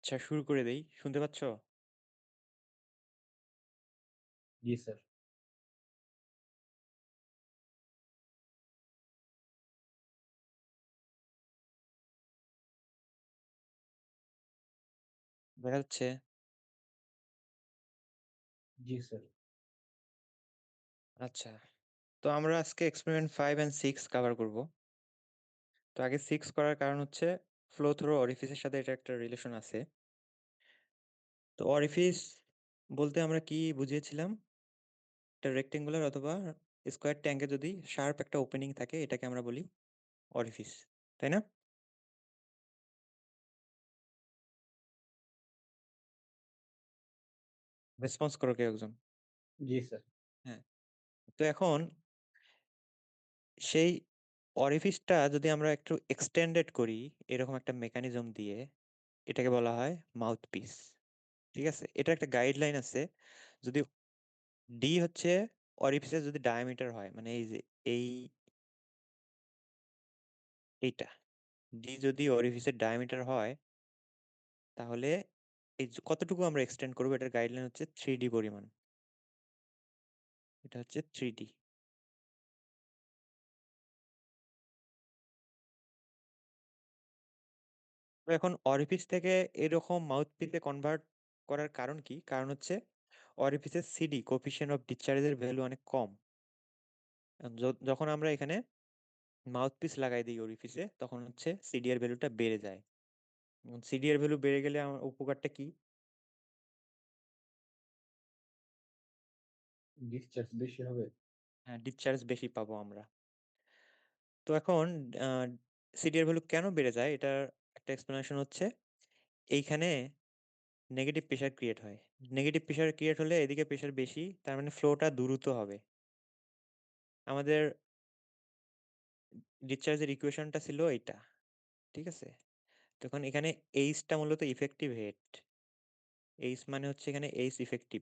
আচ্ছা, শুরু করে দেই। শুনতে পাচ্ছ? জি স্যার। দেখা যাচ্ছে? জি স্যার। আচ্ছা। তো আমরা আজকে এক্সপেরিমেন্ট 5 অ্যান্ড 6 কভার করব। তো আগে 6 করার কারণ হচ্ছে ফ্লো থ্রু অরিফিসের সাথে এটা একটা রিলেশন আছে। তো অরিফিস বলতে আমরা কি বুঝিয়েছিলাম? একটা রেক্টেঙ্গুলার অথবা স্কয়ার ট্যাঙ্কে যদি শার্প একটা ওপেনিং থাকে এটাকে আমরা বলি অরিফিস। তাই না? রেসপন্স করো কেউ একজন। জি স্যার। হ্যাঁ। তো এখন সেই অরিফিসটা যদি আমরা একটু এক্সটেন্ডেড করি এরকম একটা মেকানিজম দিয়ে, এটাকে বলা হয় মাউথপিস। ঠিক আছে? এটার একটা গাইডলাইন আছে। যদি ডি হচ্ছে অরিফিসের যদি ডায়ামিটার হয়, মানে এই যে এই এইটা ডি যদি অরিফিসের ডায়ামিটার হয়, তাহলে এই যে কতটুকু আমরা এক্সটেন্ড করবো এটার গাইডলাইন হচ্ছে 3D পরিমাণ। এটা হচ্ছে 3D। তো এখন অরিফিস থেকে এরকম মাউথপিসে কনভার্ট করার কারণ কি? কারণ হচ্ছে অরিফিসের সিডি কোফিশিয়েন্ট অফ ডিসচার্জের ভ্যালু অনেক কম। যখন আমরা এখানে মাউথপিস লাগাই দিই অরিফিসে, তখন হচ্ছে সিডি এর ভ্যালুটা বেড়ে যায়। সিডি এর ভ্যালু বেড়ে গেলে আমার উপকারটা কি? ডিসচার্জ বেশি হবে। হ্যাঁ, ডিসচার্জ বেশি পাবো আমরা। তো এখন সিডি এর ভ্যালু কেন বেড়ে যায় এটার একটা এক্সপ্লেনেশন হচ্ছে এইখানে নেগেটিভ প্রেশার ক্রিয়েট হয়। নেগেটিভ প্রেশার ক্রিয়েট হলে এদিকে প্রেশার বেশি, তার মানে ফ্লোটা দ্রুত হবে। আমাদের ডিসচার্জের ইকুয়েশনটা ছিল এইটা। ঠিক আছে? তখন এখানে এইচটা মূলত ইফেক্টিভ হেড। এইচ মানে হচ্ছে এখানে এইচ ইফেক্টিভ।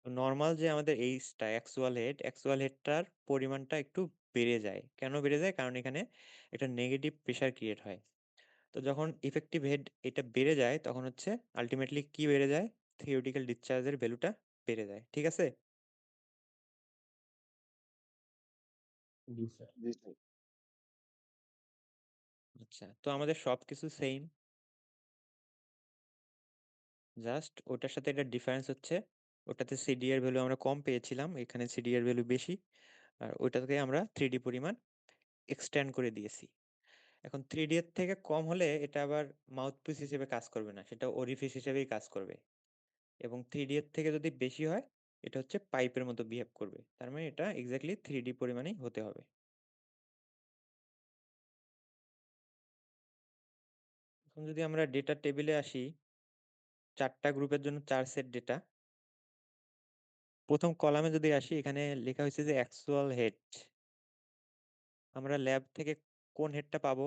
নর্মাল যে আমাদের এইচটা অ্যাকচুয়াল হেডটার পরিমাণটা একটু বেড়ে যায়। কেন বেড়ে যায়? কারণ এখানে একটা নেগেটিভ প্রেশার ক্রিয়েট হয়। তো যখন ইফেক্টিভ হেড এটা বেড়ে যায় তখন হচ্ছে আলটিমেটলি কি বেড়ে যায়? থিওরিটিক্যাল ডিসচার্জের ভ্যালুটা বেড়ে যায়। ঠিক আছে? জি স্যার। আচ্ছা, তো আমাদের সবকিছু সেম, জাস্ট ওটার সাথে এটা ডিফারেন্স হচ্ছে ওটাতে সিডি এর ভ্যালু আমরা কম পেয়েছিলাম, এখানে সিডি এর ভ্যালু বেশি। আর ওটাকে আমরা 3D পরিমাণ এক্সটেন্ড করে দিয়েছি। এখন 3D এর থেকে কম হলে এটা আবার মাউথপিস হিসেবে কাজ করবে না, সেটা ওরিফিস হিসেবেই কাজ করবে। এবং 3D এর থেকে যদি বেশি হয় এটা হচ্ছে পাইপের মতো বিহেভ করবে। তার মানে এটা এক্স্যাক্টলি 3D পরিমাণেই হতে হবে। এখন যদি আমরা ডেটা টেবিলে আসি, 4টা গ্রুপের জন্য 4 সেট ডেটা। প্রথম কলামে যদি আসি, এখানে লেখা হয়েছে যে অ্যাকচুয়াল হেড। আমরা ল্যাব থেকে কোন হেডটা পাবো?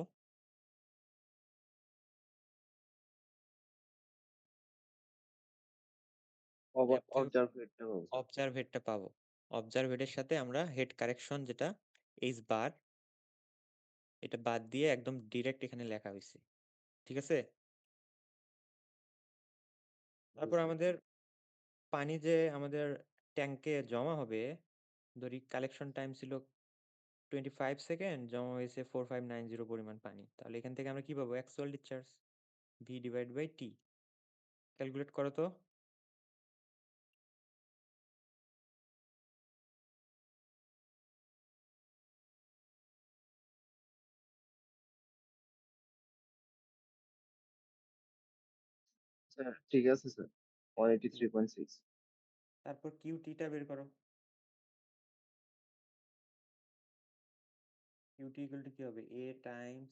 ল্যাব থেকে অবজার্ভ রেটটা পাবো স্যার। অবজার্ভ হেডটা পাবো। অবজার্ভ হেডের সাথে আমরা হেড কারেকশন যেটা এইচ বার, এটা বাদ দিয়ে একদম ডিরেক্ট এখানে লেখা হয়েছে। ঠিক আছে? জি তারপর স্যার। আমাদের পানি যে আমাদের ট্যাঙ্কে জমা হবে, ধরি কালেকশন টাইম ছিল 25 সেকেন্ড, জমা হয়েছে 4590 পরিমাণ পানি। তাহলে এখান থেকে আমরা কি পাবো? Actual discharge V divide by T. Calculate করো তো। স্যার ঠিক আছে স্যার। 183.6। তারপর কিউটিটা বের করো। কিউটি ইকুয়াল টু কি হবে? এ টাইমস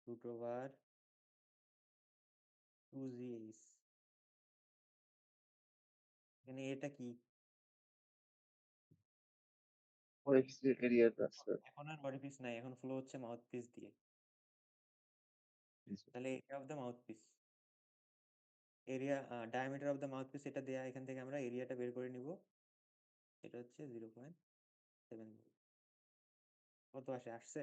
রুট ওভার 2gh। এখানে এটা কি? অরিফিসের এরিয়াটা স্যার। এখন আর অরিফিস নাই, এখন ফ্লো হচ্ছে মাউথপিস দিয়ে। জি স্যার। তাহলে area of the mouthpiece, area diameter of the mouthpiece এটা দেয়া, এখান থেকে আমরা এরিয়াটা বের করে নিব। এটা হচ্ছে 0.7। কত আসে? আসছে?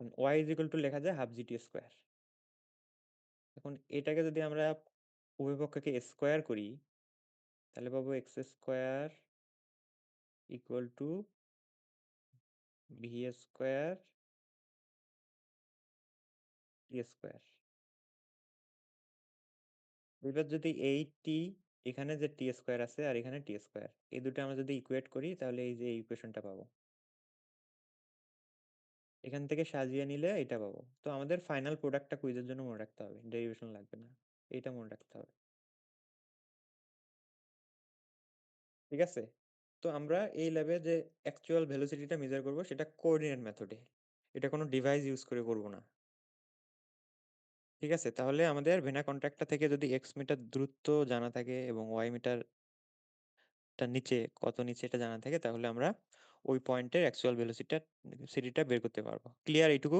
y ইজ ইকুয়াল টু লেখা যায় হাফ জিটি স্কোয়ার। এখন এটাকে যদি আমরা উভয় পক্ষকে স্কোয়ার করি তাহলে পাবো x square equal to V square T square. এবার যদি এই টি, এখানে যে টি স্কোয়ার আছে আর এখানে টি স্কোয়ার, এই দুটো আমরা যদি ইকুয়েট করি তাহলে এই যে ইকুয়েশনটা পাবো। এখান থেকে সাজিয়ে নিলে এটা পাবো। তো আমাদের ফাইনাল প্রোডাক্টটা কুইজের জন্য মনে রাখতে হবে, ডেরিভেশন লাগবে না, এইটা মনে রাখতে হবে। ঠিক আছে? তো আমরা এই ল্যাবে যে অ্যাকচুয়াল ভেলোসিটিটা মেজার করব সেটা কোঅর্ডিনেট মেথডে, এটা কোনো ডিভাইস ইউজ করে করব না। ঠিক আছে? তাহলে আমাদের ভেনা কন্ট্রাক্টটা থেকে যদি এক্স মিটার দূরত্ব জানা থাকে এবং ওয়াই মিটারটা নিচে কত নিচে এটা জানা থাকে, তাহলে আমরা ওই পয়েন্টের অ্যাকচুয়াল ভেলোসিটিটা বের করতে পারবো। ক্লিয়ার এইটুকু?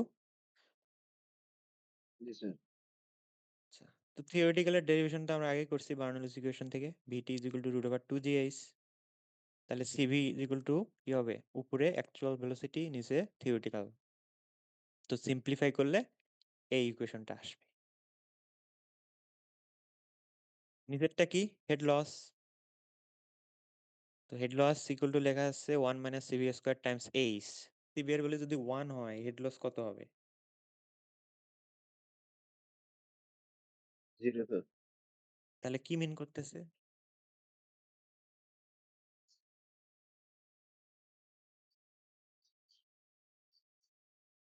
জি স্যার। আচ্ছা, তো থিওরিটিক্যালের ডেরিভেশনটা আমরা আগে করছি বার্নৌলিস ইকুয়েশন থেকে, VT is equal to root over 2gh। তাহলে সিভি ইজ ইকুয়াল টু কি হবে, উপরে অ্যাকচুয়াল ভেলোসিটি নিচে থিওরিটিক্যাল। তো সিম্পলিফাই করলে এই ইকুয়েশনটা আসবে। নিচেরটা কি, হেড লস। তো হেড লস ইকুয়াল টু লেখা আছে 1 minus CV square times H. CV এর ভ্যালু যদি 1 হয় হেড লস কত হবে? 0 স্যার। তাহলে কি মিন করতেছে?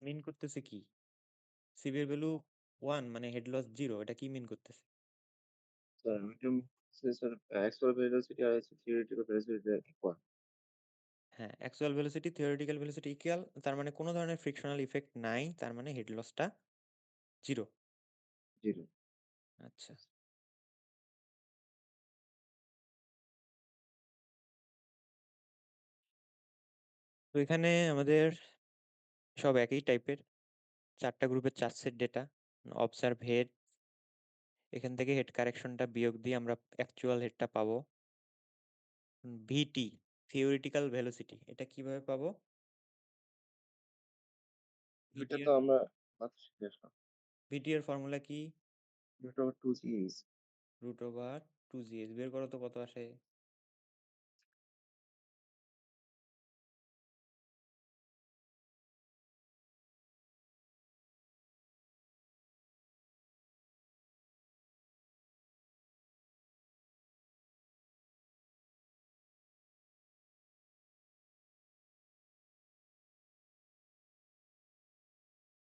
মিন করতেছে কি? সিভি এর ভ্যালু 1 মানে হেড লস 0, এটা কি মিন করতেছে? স্যার ওইটা স্যার অ্যাকচুয়াল ভেলোসিটি আর হচ্ছে থিওরিটিক্যাল ভেলোসিটি ইকুয়াল। হ্যাঁ, actual velocity theoretical velocity equal, তার মানে কোনো ধরনের ফ্রিকশনাল ইফেক্ট নাই, তার মানে হেড লসটা 0। 0। আচ্ছা, তো এখানে আমাদের সব একই টাইপের, 4টা গ্রুপের 4 সেট ডেটা। অবজার্ভ হেড, এখান থেকে হেড কারেকশনটা বিয়োগ দিয়ে আমরা অ্যাকচুয়াল হেডটা পাবো। ভিটি থিওরিটিক্যাল ভেলোসিটি, এটা কিভাবে পাবো? ভিটি এটা এর তো আমরা মাত্র শিখে আসলাম। ভিটি এর ফর্মুলা কি? Root over 2gh। Root over 2gh। বের করো তো কত আসে।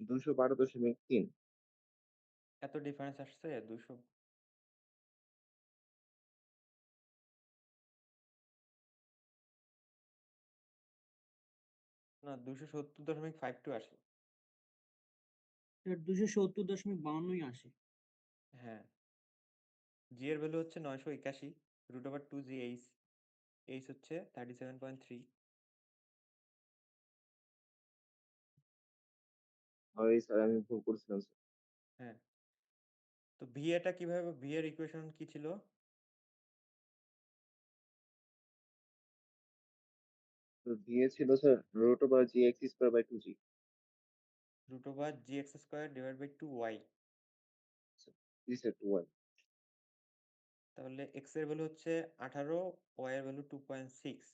212.3। এত ডিফারেন্স আসছে 200? না, 270.52 আসে। স্যার 270.52 আসে। হ্যাঁ, জি এর ভ্যালু হচ্ছে 981, রুট ওভার 2gh, এইচ হচ্ছে 37.3। সরি স্যার, আমি ভুল করছিলাম স্যার। হ্যাঁ, তো ভি এটা কিভাবে, ভি এর ইকুয়েশন কি ছিল? তো দিয়ে ছিল sir root over gx square by 2g। Root over G X square divide by 2y। জি স্যার 2y। তাহলে এক্স এর ভ্যালু হচ্ছে 18, ওয়াই এর ভ্যালু 2.6।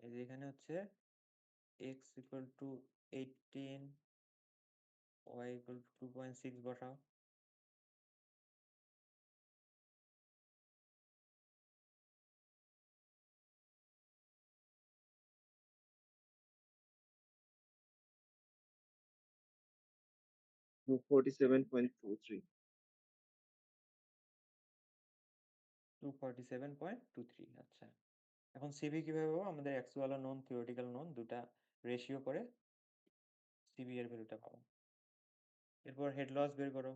এই যে এখানে হচ্ছে X equal to 18, Y equal to 2.6 বসাও। 247.23। 247.23। আচ্ছা, এখন সিভি কিভাবে পাবো? আমাদের অ্যাকচুয়াল আর নন থিওরিটিক্যাল নন দুটা রেশিও করে সিভি এর ভ্যালুটা পাবো। এরপর হেড লস বের করো।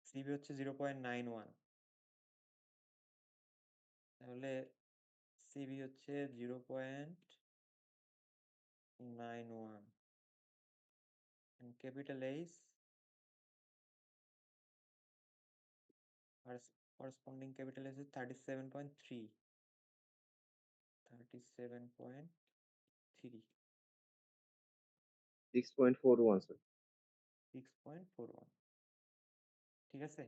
সিভি হচ্ছে 0.91, তাহলে সিভি হচ্ছে 0.91, capital H corresponding capital is 37.3, 37.3। 3 6.41 sir. 6.41 ঠিক আছে।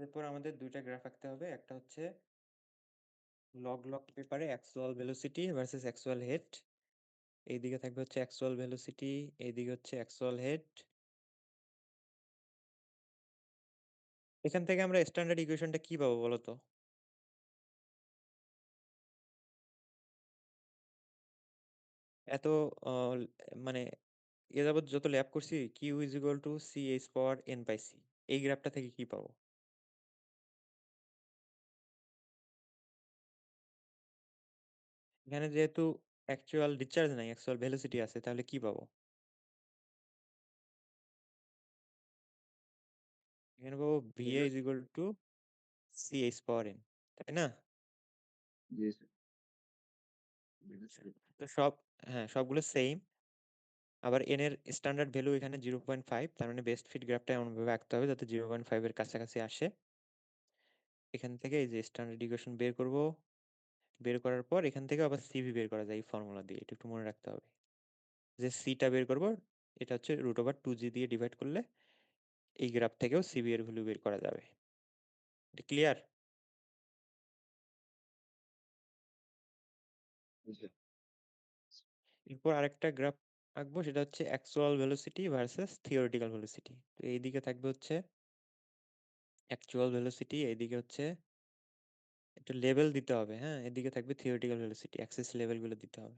এরপর আমাদের দুইটা গ্রাফ আঁকতে হবে, একটা হচ্ছে লগ পেপারে actual velocity versus actual head. এইদিকে থাকবে হচ্ছে অ্যাকচুয়াল ভেলোসিটি, এইদিকে হচ্ছে অ্যাকচুয়াল হেড। এখান থেকে আমরা স্ট্যান্ডার্ড ইকুয়েশনটা কি পাবো বলো তো? এত মানে এ যাবত যত ল্যাব করছি Q is equal to C H power N by C, এই গ্রাফটা থেকে কি পাবো? এখানে যেহেতু অ্যাকচুয়াল ডিসচার্জ নাই, অ্যাকচুয়াল ভেলোসিটি আছে, তাহলে কি পাবো? এখানে পাবো VA is equal to C H power N, তাই না? জি স্যার। তো হ্যাঁ সবগুলো সেম। আবার এন এর স্ট্যান্ডার্ড ভ্যালু এখানে 0.5, তার মানে বেস্ট ফিট গ্রাফটা এমনভাবে আঁকতে হবে যাতে 0.5 এর কাছাকাছি আসে। এখান থেকে এই যে স্ট্যান্ডার্ড ইকুয়েশন বের করব, বের করার পর এখান থেকে আবার সিভি বের করা যায় এই ফর্মুলা দিয়ে। এটা একটু মনে রাখতে হবে যে সিটা বের করব, এটা হচ্ছে √2g দিয়ে ডিভাইড করলে এই গ্রাফ থেকেও সিভি এর ভ্যালু বের করা যাবে। এটা ক্লিয়ার? জি স্যার। এরপর আরেকটা গ্রাফ আঁকবো, সেটা হচ্ছে actual velocity versus theoretical velocity. তো এইদিকে থাকবে হচ্ছে অ্যাকচুয়াল ভেলোসিটি, এইদিকে হচ্ছে একটু লেভেল দিতে হবে, হ্যাঁ এদিকে থাকবে থিওরিটিক্যাল ভেলোসিটি, অ্যাক্সিস লেভেলগুলো দিতে হবে।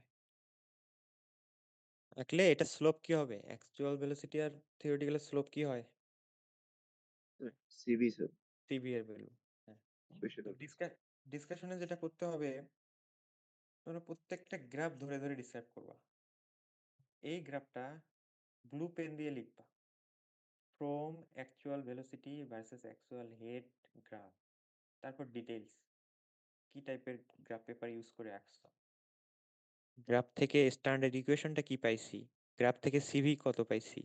আঁকলে এটা স্লোপ কি হবে? অ্যাকচুয়াল ভেলোসিটি আর থিওরিটিক্যাল স্লোপ কি হয়? CB sir. সিভি এর ভ্যালু। হ্যাঁ, বেশি তো দরকার। ডিসকাশনে যেটা করতে হবে, তোমরা প্রত্যেকটা গ্রাফ ধরে ধরে ডিসক্রাইব করবা। এই গ্রাফটা ব্লু পেন দিয়ে লিখবা, from actual velocity versus actual head graph, তারপর ডিটেইলস কি টাইপের গ্রাফ পেপার ইউজ করে আঁকছো, গ্রাফ থেকে স্ট্যান্ডার্ড ইকুয়েশনটা কি পাইছি, গ্রাফ থেকে সিভি কত পাইছি,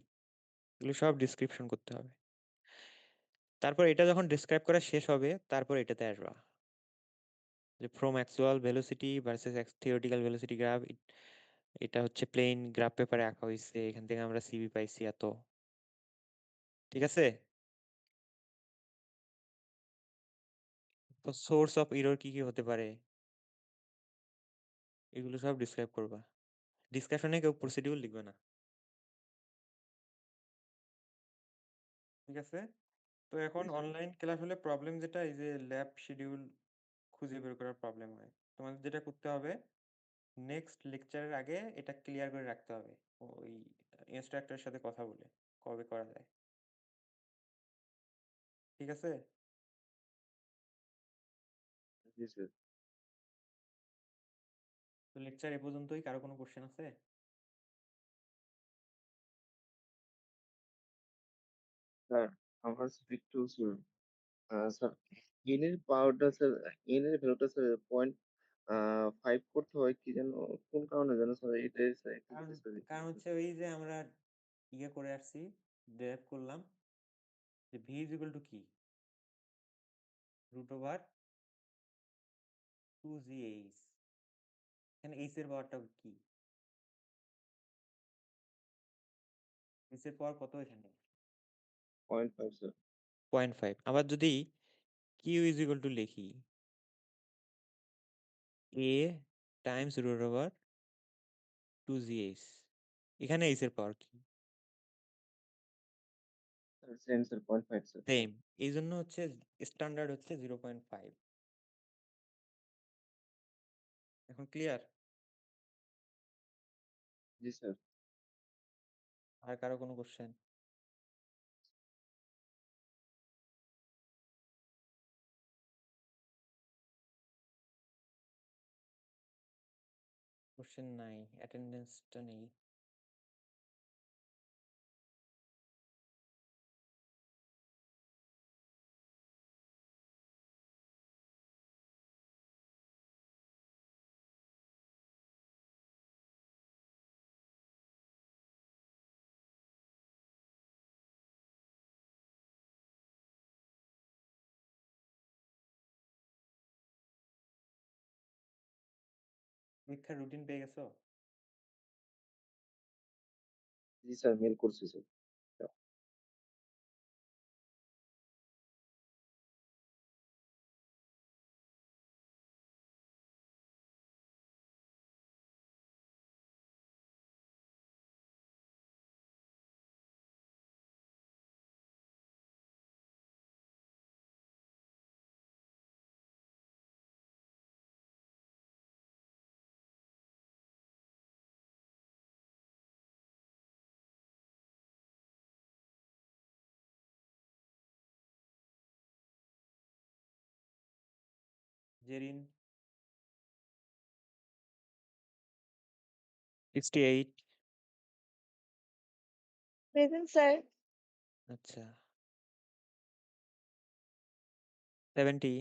এগুলো সব ডিসক্রিপশন করতে হবে। তারপর এটা যখন ডিসক্রাইব করা শেষ হবে, তারপর এটাতে আসবা যে from actual velocity versus theoretical velocity graph, এটা হচ্ছে প্লেন গ্রাফ পেপারে আঁকা হয়েছে, এখান থেকে আমরা সিভি পাইছি এত। ঠিক আছে? তো সোর্স অফ এরর কি কি হতে পারে, এগুলো সব ডিসক্রাইব করবা। ডিসকাশনে কেউ প্রসিডিউর লিখবে না। ঠিক আছে? তো এখন অনলাইন ক্লাস হলে প্রবলেম যেটা, এই যে ল্যাব শিডিউল খুঁজে বের করার প্রবলেম হয়। তোমাদের যেটা করতে হবে, নেক্সট লেকচারের আগে এটা ক্লিয়ার করে রাখতে হবে ওই ইনস্ট্রাক্টরের সাথে কথা বলে কবে করা যায়। ঠিক আছে? জি স্যার। তো লেকচার এ পর্যন্তই। কারো কোনো কোশ্চেন আছে? স্যার আমার একটু স্যার, স্যার এন এর পাওয়ারটা স্যার, এন এর ভ্যালুটা স্যার 0.5 করতে হয় কি যেন, কোন কারণে যেন স্যার এটাই স্যার একটু কারণ যদি স্যার কারণ হচ্ছে ওই যে আমরা ইয়ে করে আসছি, ডেরাইভ করলাম যে ভি ইজ ইকুয়াল টু কি, √2g/h। এখানে এইচ এর পাওয়ারটা কি, এইচ এর পাওয়ার কত এখানে? 0.5 স্যার। 0.5। আবার যদি কিউ ইজ ইকুয়াল টু লিখি a টাইমস √2gh, এখানে এইচ এর পাওয়ার কি? Same sir 0.5 sir. সেম। এই জন্য হচ্ছে স্ট্যান্ডার্ড হচ্ছে 0.5। এখন ক্লিয়ার? জি স্যার। আর কারো কোনো কোশ্চেন? কোশ্চেন নাই, অ্যাটেন্ডেন্সটা নেই। পরীক্ষার রুটিন পেয়ে গেছো? জি স্যার, মেইল করছি স্যার। Jerin 68 present sir. আচ্ছা 70